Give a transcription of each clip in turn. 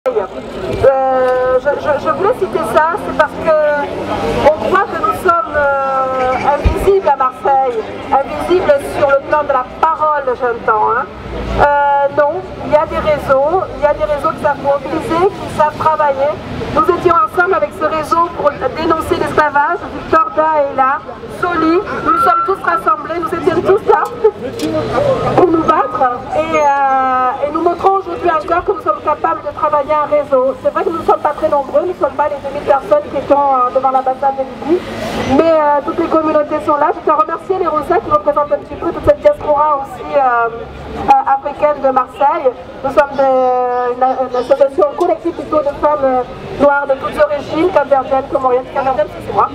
Je voulais citer ça, c'est parce que on croit que nous sommes invisibles à Marseille, invisibles sur le plan de la parole, j'entends. Hein. Non, il y a des réseaux qui savent mobiliser, qui savent travailler. Nous étions ensemble avec ce réseau pour dénoncer l'esclavage. Victor Da est là, Soli, nous nous sommes tous rassemblés, nous étions tous là pour nous battre et nous montrons aujourd'hui encore que nous sommes capables de travailler un réseau. C'est vrai que nous ne sommes pas très nombreux, nous ne sommes pas les 2000 personnes qui étant devant l'ambassade de Libye, mais toutes les communautés sont là. Je tiens à remercier les Rosas qui représentent un petit peu toute cette diaspora aussi africaine de Marseille. Nous sommes une association collective plutôt de femmes noires de toutes origines, capverdiennes, comoriennes, c'est moi,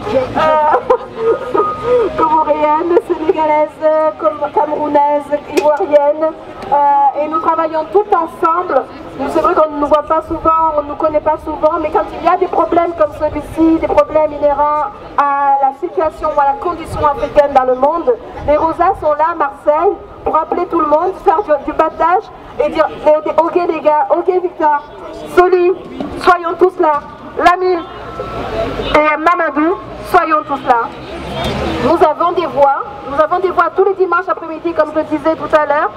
comoriennes, sénégalaises, camerounaises, ivoiriennes, et nous travaillons toutes ensemble. C'est vrai qu'on ne nous voit pas souvent, on ne nous connaît pas souvent, mais quand il y a des problèmes comme celui-ci, des problèmes inhérents à la situation ou à la condition africaine dans le monde, les Rosas sont là à Marseille pour appeler tout le monde, faire du battage et dire ok les gars, ok Victor, Soli, soyons tous là, Lamine et Mamadou, soyons tous là. Nous avons des voix tous les dimanches après-midi comme je le disais tout à l'heure.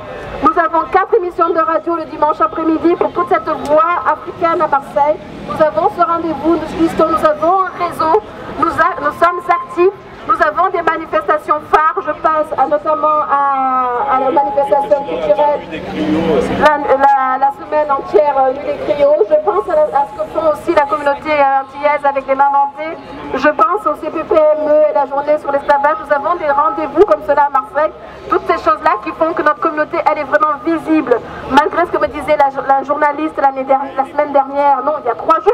Nous avons 4 émissions de radio le dimanche après-midi pour toute cette voix africaine à Marseille. Nous avons ce rendez-vous, nous avons un réseau, nous sommes actifs. Nous avons des manifestations phares, je pense notamment à la manifestation culturelle, la semaine entière des griots. Je pense à ce que font aussi la communauté antillaise avec les Mamantais. Je pense au CPPME et la journée sur l'esclavage. Nous avons des rendez-vous comme cela à Marseille. Toutes ces choses-là qui font que notre communauté, elle est vraiment visible. Malgré ce que me disait la journaliste la semaine dernière, non, il y a 3 jours,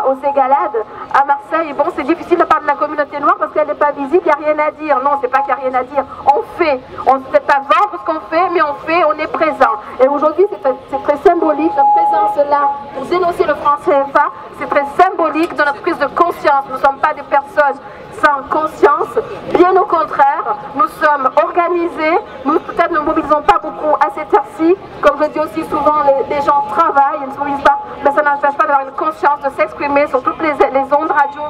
aux Égalades, à Marseille. Bon, c'est difficile de parler de la communauté noire parce qu'elle n'est pas visible, il n'y a rien à dire. Non, c'est pas qu'il n'y a rien à dire. On fait. On ne fait pas vendre ce qu'on fait, mais on fait, on est présent. Et aujourd'hui, c'est très symbolique, notre présence là pour dénoncer le franc CFA. C'est très symbolique de notre prise de conscience. Nous ne sommes pas des personnes sans conscience, bien au contraire, nous sommes organisés, nous peut-être ne mobilisons pas beaucoup à cette heure-ci, comme je dis aussi souvent, les gens travaillent, ils ne se mobilisent pas, mais ça n'empêche pas d'avoir une conscience, de s'exprimer sur toutes les ondes radio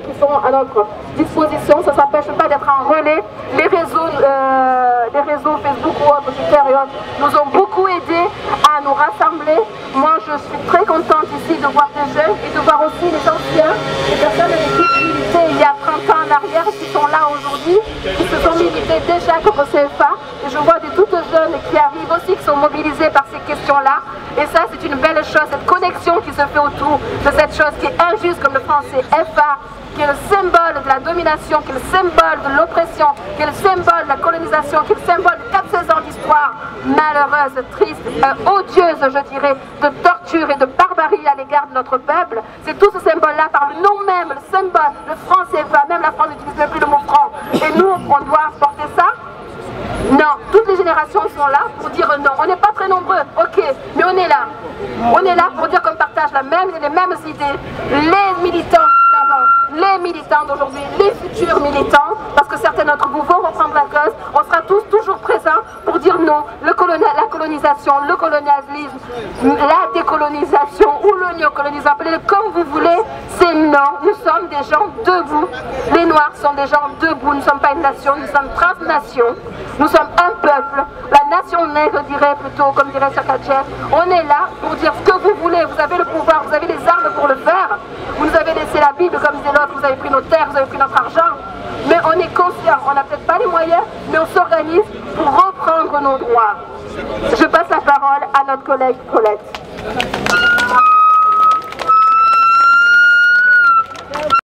qui sont à notre disposition, ça ne s'empêche pas d'être en relais, les réseaux Facebook ou autres, Twitter et autres, nous ont beaucoup aidés à nous rassembler. Moi je suis très contente ici de voir des jeunes et de voir aussi les anciens, les personnes avec qui j'ai milité il y a 30 ans en arrière qui sont là aujourd'hui, qui se sont milités déjà contre CFA. Et je vois des toutes jeunes qui arrivent aussi, qui sont mobilisés par ces questions-là. Et ça, c'est une belle chose, cette connexion qui se fait autour de cette chose qui est injuste comme le franc CFA, qui est le symbole de la domination, qui est le symbole de l'oppression, qui est le symbole de la colonisation, qui est le symbole de 400 ans d'histoire malheureuse, triste, odieuse, je dirais, de torture et de barbarie à l'égard de notre peuple. C'est tout ce symbole-là, par le nom même, le symbole, le franc CFA, même la France n'utilise même plus le mot franc. Et nous, on doit porter ça. Non, toutes les générations sont là pour dire non. On n'est pas très nombreux, ok, mais on est là. On est là pour dire qu'on partage les mêmes idées. Les militants d'avant, les militants d'aujourd'hui, les futurs militants, parce que certains d'entre vous vont reprendre la cause, on sera tous toujours présents pour dire non. La colonisation, le colonialisme, la décolonisation ou le néocolonisme, appelez-le comme vous voulez, c'est non. Nous sommes des gens debout. Les Noirs sont des gens debout. Nous ne sommes pas une nation, nous sommes transnation. Nous sommes un peuple. La nation nègre dirait plutôt, comme dirait Sakachev, on est là pour dire ce que vous voulez. Vous avez le pouvoir, vous avez les armes pour le faire. Vous nous avez laissé la Bible comme disait l'autre, vous avez pris nos terres, vous avez pris notre argent. Mais on est conscient, on n'a peut-être pas les moyens, mais on s'organise pour reprendre nos droits. Je passe la parole à notre collègue Colette.